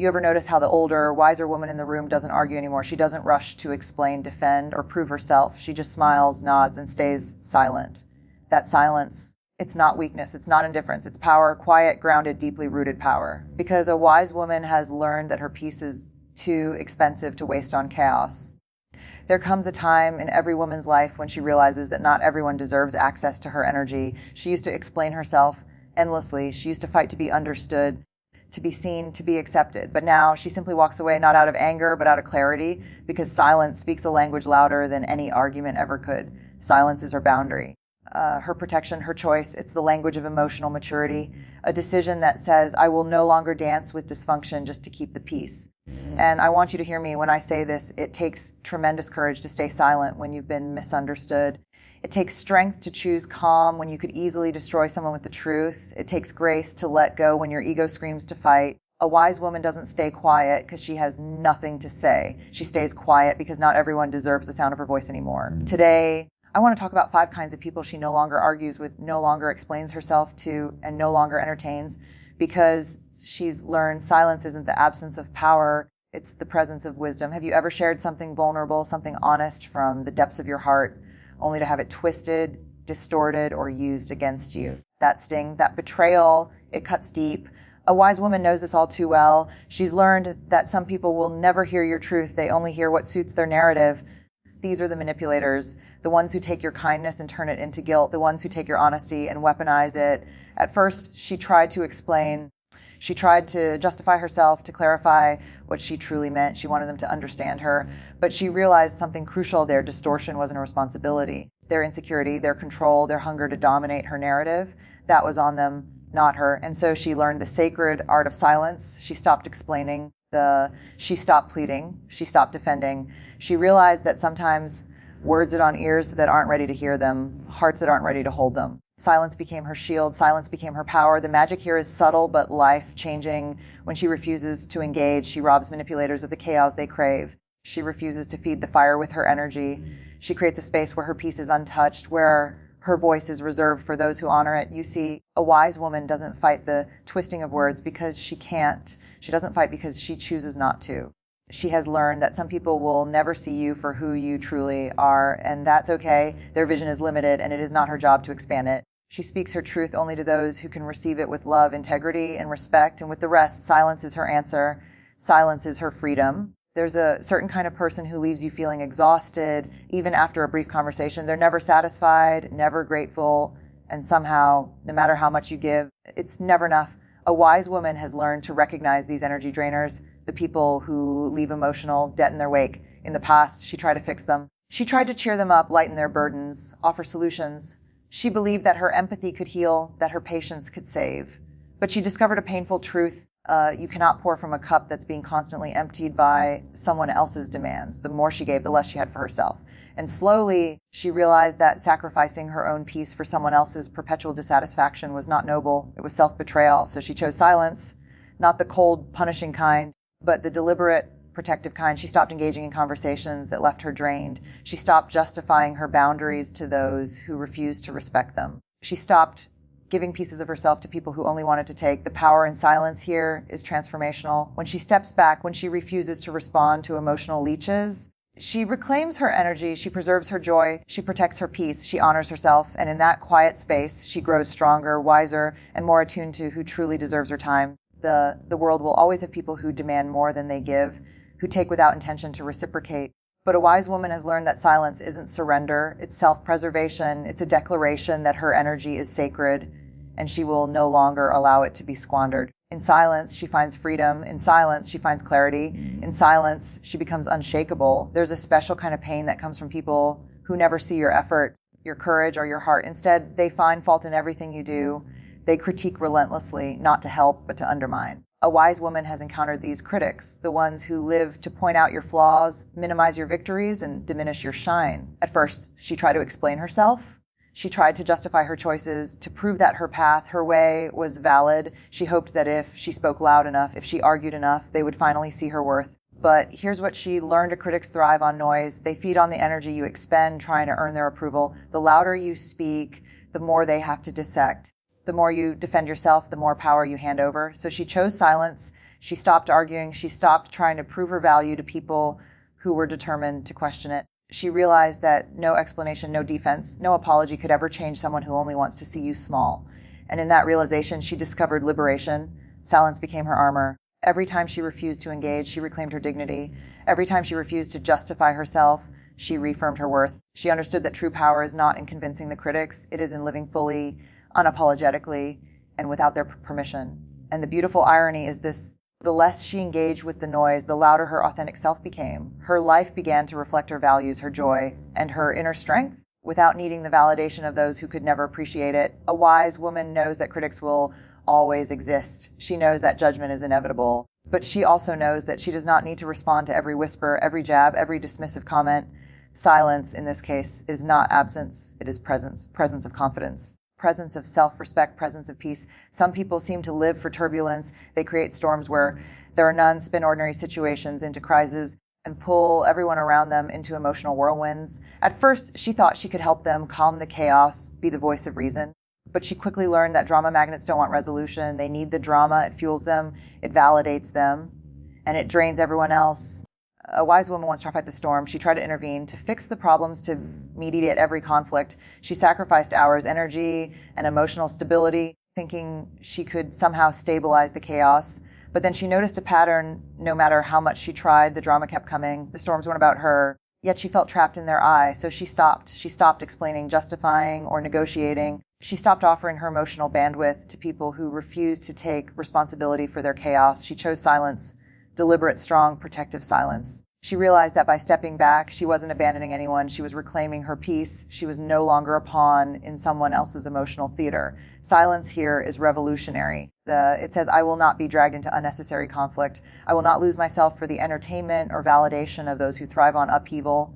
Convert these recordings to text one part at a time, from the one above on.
You ever notice how the older, wiser woman in the room doesn't argue anymore? She doesn't rush to explain, defend, or prove herself. She just smiles, nods, and stays silent. That silence, it's not weakness, it's not indifference, it's power, quiet, grounded, deeply rooted power. Because a wise woman has learned that her peace is too expensive to waste on chaos. There comes a time in every woman's life when she realizes that not everyone deserves access to her energy. She used to explain herself endlessly. She used to fight to be understood, to be seen, to be accepted. But now she simply walks away, not out of anger, but out of clarity, because silence speaks a language louder than any argument ever could. Silence is her boundary. Her protection, her choice. It's the language of emotional maturity, a decision that says, I will no longer dance with dysfunction just to keep the peace. And I want you to hear me when I say this. It takes tremendous courage to stay silent when you've been misunderstood. It takes strength to choose calm when you could easily destroy someone with the truth. It takes grace to let go when your ego screams to fight. A wise woman doesn't stay quiet because she has nothing to say. She stays quiet because not everyone deserves the sound of her voice anymore. Today, I want to talk about 5 kinds of people she no longer argues with, no longer explains herself to, and no longer entertains, because she's learned silence isn't the absence of power, it's the presence of wisdom. Have you ever shared something vulnerable, something honest from the depths of your heart, only to have it twisted, distorted, or used against you? That sting, that betrayal, it cuts deep. A wise woman knows this all too well. She's learned that some people will never hear your truth. They only hear what suits their narrative. These are the manipulators, the ones who take your kindness and turn it into guilt, the ones who take your honesty and weaponize it. At first, she tried to explain. She tried to justify herself, to clarify what she truly meant. She wanted them to understand her. But she realized something crucial. Their distortion wasn't a responsibility. Their insecurity, their control, their hunger to dominate her narrative, that was on them, not her. And so she learned the sacred art of silence. She stopped explaining. She stopped pleading. She stopped defending. She realized that sometimes words get on ears that aren't ready to hear them, hearts that aren't ready to hold them. Silence became her shield. Silence became her power. The magic here is subtle but life-changing. When she refuses to engage, she robs manipulators of the chaos they crave. She refuses to feed the fire with her energy. She creates a space where her peace is untouched, where her voice is reserved for those who honor it. You see, a wise woman doesn't fight the twisting of words because she can't. She doesn't fight because she chooses not to. She has learned that some people will never see you for who you truly are, and that's okay. Their vision is limited, and it is not her job to expand it. She speaks her truth only to those who can receive it with love, integrity, and respect, and with the rest, silence is her answer. Silence is her freedom. There's a certain kind of person who leaves you feeling exhausted, even after a brief conversation. They're never satisfied, never grateful, and somehow, no matter how much you give, it's never enough. A wise woman has learned to recognize these energy drainers, the people who leave emotional debt in their wake. In the past, she tried to fix them. She tried to cheer them up, lighten their burdens, offer solutions. She believed that her empathy could heal, that her patience could save. But she discovered a painful truth. You cannot pour from a cup that's being constantly emptied by someone else's demands. The more she gave, the less she had for herself. And slowly, she realized that sacrificing her own peace for someone else's perpetual dissatisfaction was not noble. It was self-betrayal. So she chose silence, not the cold, punishing kind, but the deliberate, protective kind. She stopped engaging in conversations that left her drained. She stopped justifying her boundaries to those who refused to respect them. She stopped giving pieces of herself to people who only wanted to take. The power in silence here is transformational. When she steps back, when she refuses to respond to emotional leeches, she reclaims her energy, she preserves her joy, she protects her peace, she honors herself, and in that quiet space, she grows stronger, wiser, and more attuned to who truly deserves her time. The world will always have people who demand more than they give, who take without intention to reciprocate. But a wise woman has learned that silence isn't surrender, it's self-preservation, it's a declaration that her energy is sacred, and she will no longer allow it to be squandered. In silence, she finds freedom. In silence, she finds clarity. In silence, she becomes unshakable. There's a special kind of pain that comes from people who never see your effort, your courage, or your heart. Instead, they find fault in everything you do. They critique relentlessly, not to help, but to undermine. A wise woman has encountered these critics, the ones who live to point out your flaws, minimize your victories, and diminish your shine. At first, she tried to explain herself. She tried to justify her choices, to prove that her path, her way, was valid. She hoped that if she spoke loud enough, if she argued enough, they would finally see her worth. But here's what she learned: critics thrive on noise. They feed on the energy you expend trying to earn their approval. The louder you speak, the more they have to dissect. The more you defend yourself, the more power you hand over. So she chose silence. She stopped arguing. She stopped trying to prove her value to people who were determined to question it. She realized that no explanation, no defense, no apology could ever change someone who only wants to see you small. And in that realization, she discovered liberation. Silence became her armor. Every time she refused to engage, she reclaimed her dignity. Every time she refused to justify herself, she reaffirmed her worth. She understood that true power is not in convincing the critics, it is in living fully, unapologetically, and without their permission. And the beautiful irony is this: the less she engaged with the noise, the louder her authentic self became. Her life began to reflect her values, her joy, and her inner strength without needing the validation of those who could never appreciate it. A wise woman knows that critics will always exist. She knows that judgment is inevitable. But she also knows that she does not need to respond to every whisper, every jab, every dismissive comment. Silence, in this case, is not absence, it is presence, presence of confidence. Presence of self-respect, presence of peace. Some people seem to live for turbulence. They create storms where there are none, spin ordinary situations into crises, and pull everyone around them into emotional whirlwinds. At first, she thought she could help them calm the chaos, be the voice of reason. But she quickly learned that drama magnets don't want resolution. They need the drama. It fuels them, it validates them, and it drains everyone else. A wise woman wants to fight the storm. She tried to intervene, to fix the problems, to mediate every conflict. She sacrificed hours, energy, and emotional stability, thinking she could somehow stabilize the chaos. But then she noticed a pattern. No matter how much she tried, the drama kept coming. The storms weren't about her, yet she felt trapped in their eye. So she stopped. She stopped explaining, justifying, or negotiating. She stopped offering her emotional bandwidth to people who refused to take responsibility for their chaos. She chose silence. Deliberate, strong, protective silence. She realized that by stepping back, she wasn't abandoning anyone. She was reclaiming her peace. She was no longer a pawn in someone else's emotional theater. Silence here is revolutionary. It says, I will not be dragged into unnecessary conflict. I will not lose myself for the entertainment or validation of those who thrive on upheaval.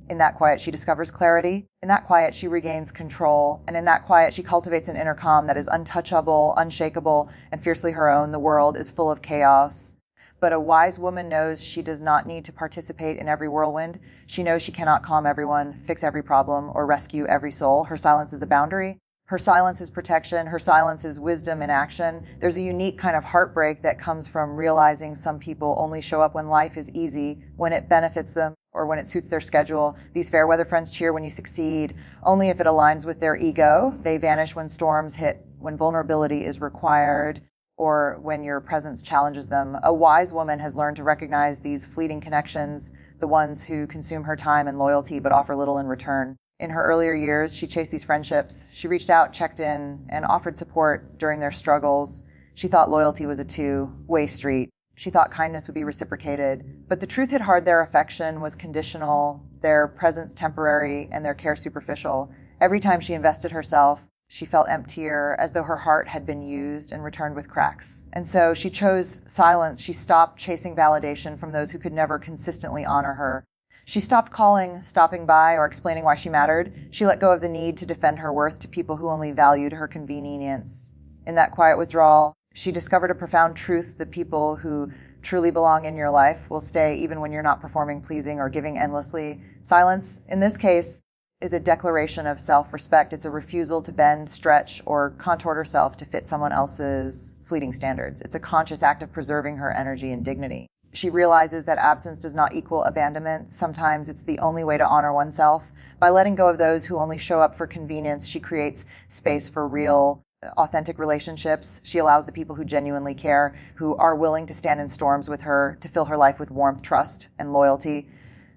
In that quiet, she discovers clarity. In that quiet, she regains control. And in that quiet, she cultivates an inner calm that is untouchable, unshakable, and fiercely her own. The world is full of chaos. But a wise woman knows she does not need to participate in every whirlwind. She knows she cannot calm everyone, fix every problem, or rescue every soul. Her silence is a boundary. Her silence is protection. Her silence is wisdom in action. There's a unique kind of heartbreak that comes from realizing some people only show up when life is easy, when it benefits them, or when it suits their schedule. These fair weather friends cheer when you succeed, only if it aligns with their ego. They vanish when storms hit, when vulnerability is required, or when your presence challenges them. A wise woman has learned to recognize these fleeting connections, the ones who consume her time and loyalty but offer little in return. In her earlier years, she chased these friendships. She reached out, checked in, and offered support during their struggles. She thought loyalty was a two-way street. She thought kindness would be reciprocated. But the truth hit hard. Their affection was conditional, their presence temporary, and their care superficial. Every time she invested herself, she felt emptier, as though her heart had been used and returned with cracks. And so she chose silence. She stopped chasing validation from those who could never consistently honor her. She stopped calling, stopping by, or explaining why she mattered. She let go of the need to defend her worth to people who only valued her convenience. In that quiet withdrawal, she discovered a profound truth: the people who truly belong in your life will stay even when you're not performing, pleasing, or giving endlessly. Silence, in this case, is a declaration of self-respect. It's a refusal to bend, stretch, or contort herself to fit someone else's fleeting standards. It's a conscious act of preserving her energy and dignity. She realizes that absence does not equal abandonment. Sometimes it's the only way to honor oneself. By letting go of those who only show up for convenience, she creates space for real, authentic relationships. She allows the people who genuinely care, who are willing to stand in storms with her, to fill her life with warmth, trust, and loyalty.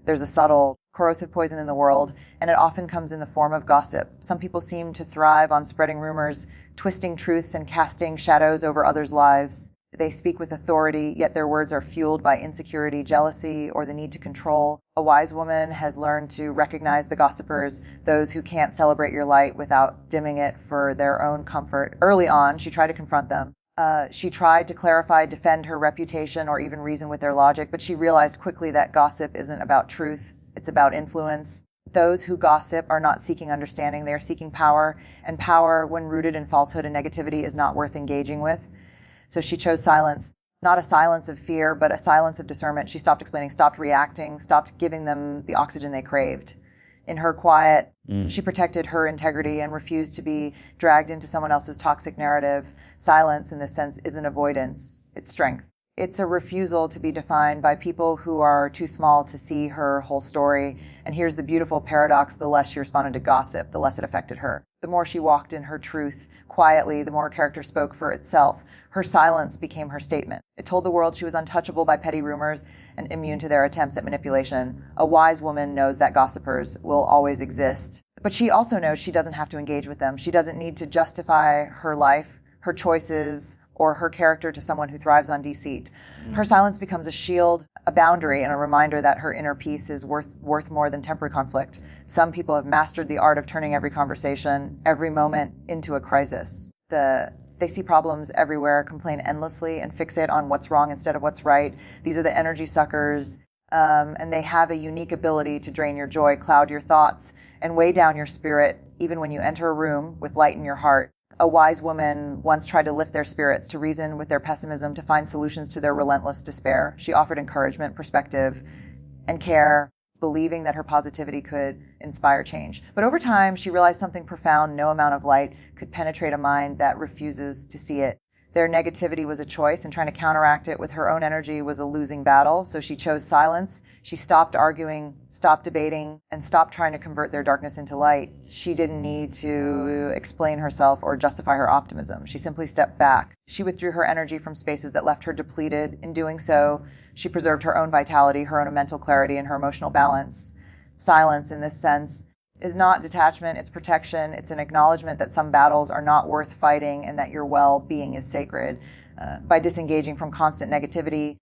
There's a subtle, corrosive poison in the world, and it often comes in the form of gossip. Some people seem to thrive on spreading rumors, twisting truths, and casting shadows over others' lives. They speak with authority, yet their words are fueled by insecurity, jealousy, or the need to control. A wise woman has learned to recognize the gossipers, those who can't celebrate your light without dimming it for their own comfort. Early on, she tried to confront them. She tried to clarify, defend her reputation, or even reason with their logic, but she realized quickly that gossip isn't about truth. It's about influence. Those who gossip are not seeking understanding. They are seeking power, and power, when rooted in falsehood and negativity, is not worth engaging with. So she chose silence, not a silence of fear, but a silence of discernment. She stopped explaining, stopped reacting, stopped giving them the oxygen they craved. In her quiet, she protected her integrity and refused to be dragged into someone else's toxic narrative. Silence, in this sense, isn't avoidance. It's strength. It's a refusal to be defined by people who are too small to see her whole story. And here's the beautiful paradox: the less she responded to gossip, the less it affected her. The more she walked in her truth quietly, the more her character spoke for itself. Her silence became her statement. It told the world she was untouchable by petty rumors and immune to their attempts at manipulation. A wise woman knows that gossipers will always exist. But she also knows she doesn't have to engage with them. She doesn't need to justify her life, her choices, or her character to someone who thrives on deceit. Her silence becomes a shield, a boundary, and a reminder that her inner peace is worth more than temporary conflict. Some people have mastered the art of turning every conversation, every moment, into a crisis. They see problems everywhere, complain endlessly, and fixate on what's wrong instead of what's right. These are the energy suckers, and they have a unique ability to drain your joy, cloud your thoughts, and weigh down your spirit, even when you enter a room with light in your heart. A wise woman once tried to lift their spirits, to reason with their pessimism, to find solutions to their relentless despair. She offered encouragement, perspective, and care, believing that her positivity could inspire change. But over time, she realized something profound: no amount of light could penetrate a mind that refuses to see it. Their negativity was a choice, and trying to counteract it with her own energy was a losing battle. So she chose silence. She stopped arguing, stopped debating, and stopped trying to convert their darkness into light. She didn't need to explain herself or justify her optimism. She simply stepped back. She withdrew her energy from spaces that left her depleted. In doing so, she preserved her own vitality, her own mental clarity, and her emotional balance. Silence, in this sense, is not detachment, it's protection. It's an acknowledgement that some battles are not worth fighting and that your well-being is sacred. By disengaging from constant negativity,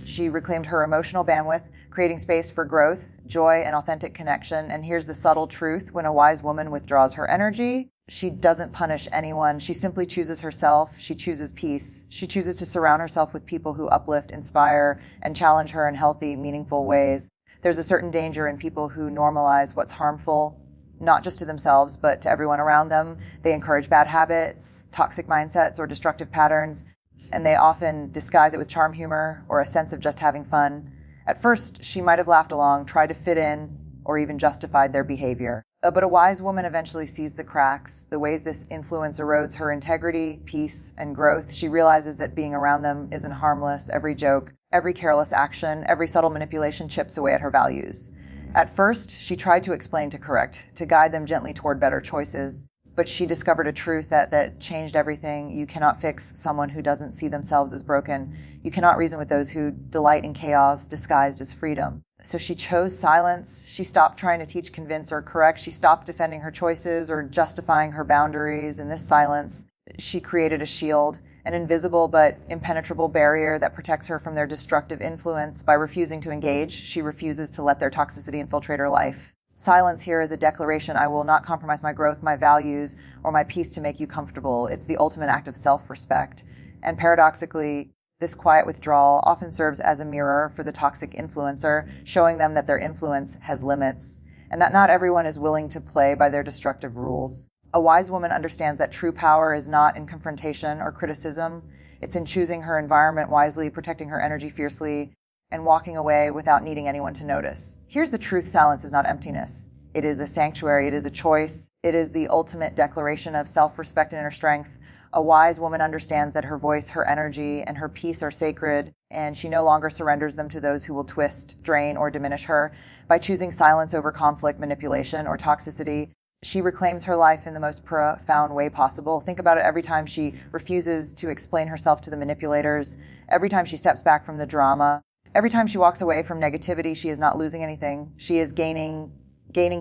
she reclaimed her emotional bandwidth, creating space for growth, joy, and authentic connection. And here's the subtle truth: when a wise woman withdraws her energy, she doesn't punish anyone. She simply chooses herself. She chooses peace. She chooses to surround herself with people who uplift, inspire, and challenge her in healthy, meaningful ways. There's a certain danger in people who normalize what's harmful, not just to themselves, but to everyone around them. They encourage bad habits, toxic mindsets, or destructive patterns, and they often disguise it with charm, humor, or a sense of just having fun. At first, she might have laughed along, tried to fit in, or even justified their behavior. But a wise woman eventually sees the cracks, the ways this influence erodes her integrity, peace, and growth. She realizes that being around them isn't harmless. Every joke, every careless action, every subtle manipulation chips away at her values. At first, she tried to explain, to correct, to guide them gently toward better choices. But she discovered a truth that changed everything. You cannot fix someone who doesn't see themselves as broken. You cannot reason with those who delight in chaos disguised as freedom. So she chose silence. She stopped trying to teach, convince, or correct. She stopped defending her choices or justifying her boundaries. In this silence, she created a shield, an invisible but impenetrable barrier that protects her from their destructive influence. By refusing to engage, she refuses to let their toxicity infiltrate her life. Silence here is a declaration: I will not compromise my growth, my values, or my peace to make you comfortable. It's the ultimate act of self-respect. And paradoxically, this quiet withdrawal often serves as a mirror for the toxic influencer, showing them that their influence has limits, and that not everyone is willing to play by their destructive rules. A wise woman understands that true power is not in confrontation or criticism. It's in choosing her environment wisely, protecting her energy fiercely, and walking away without needing anyone to notice. Here's the truth: silence is not emptiness. It is a sanctuary. It is a choice. It is the ultimate declaration of self-respect and inner strength. A wise woman understands that her voice, her energy, and her peace are sacred, and she no longer surrenders them to those who will twist, drain, or diminish her. By choosing silence over conflict, manipulation, or toxicity, she reclaims her life in the most profound way possible. Think about it: every time she refuses to explain herself to the manipulators, every time she steps back from the drama, every time she walks away from negativity, she is not losing anything. She is gaining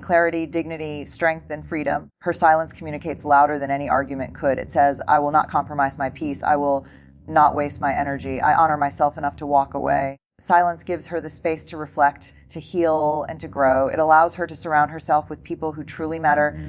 clarity, dignity, strength, and freedom. Her silence communicates louder than any argument could. It says, I will not compromise my peace. I will not waste my energy. I honor myself enough to walk away. Silence gives her the space to reflect, to heal, and to grow. It allows her to surround herself with people who truly matter,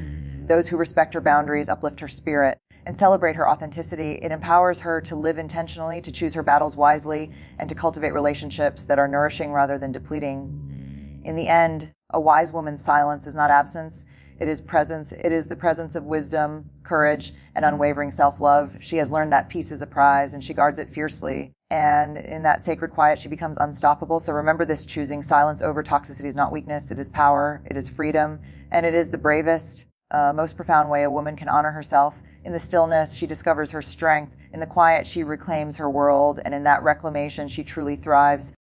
those who respect her boundaries, uplift her spirit, and celebrate her authenticity. It empowers her to live intentionally, to choose her battles wisely, and to cultivate relationships that are nourishing rather than depleting. In the end, a wise woman's silence is not absence. It is presence. It is the presence of wisdom, courage, and unwavering self-love. She has learned that peace is a prize, and she guards it fiercely. And in that sacred quiet, she becomes unstoppable. So remember this: choosing silence over toxicity is not weakness. It is power. It is freedom. And it is the bravest most profound way a woman can honor herself. In the stillness, she discovers her strength. In the quiet, she reclaims her world. And in that reclamation, she truly thrives.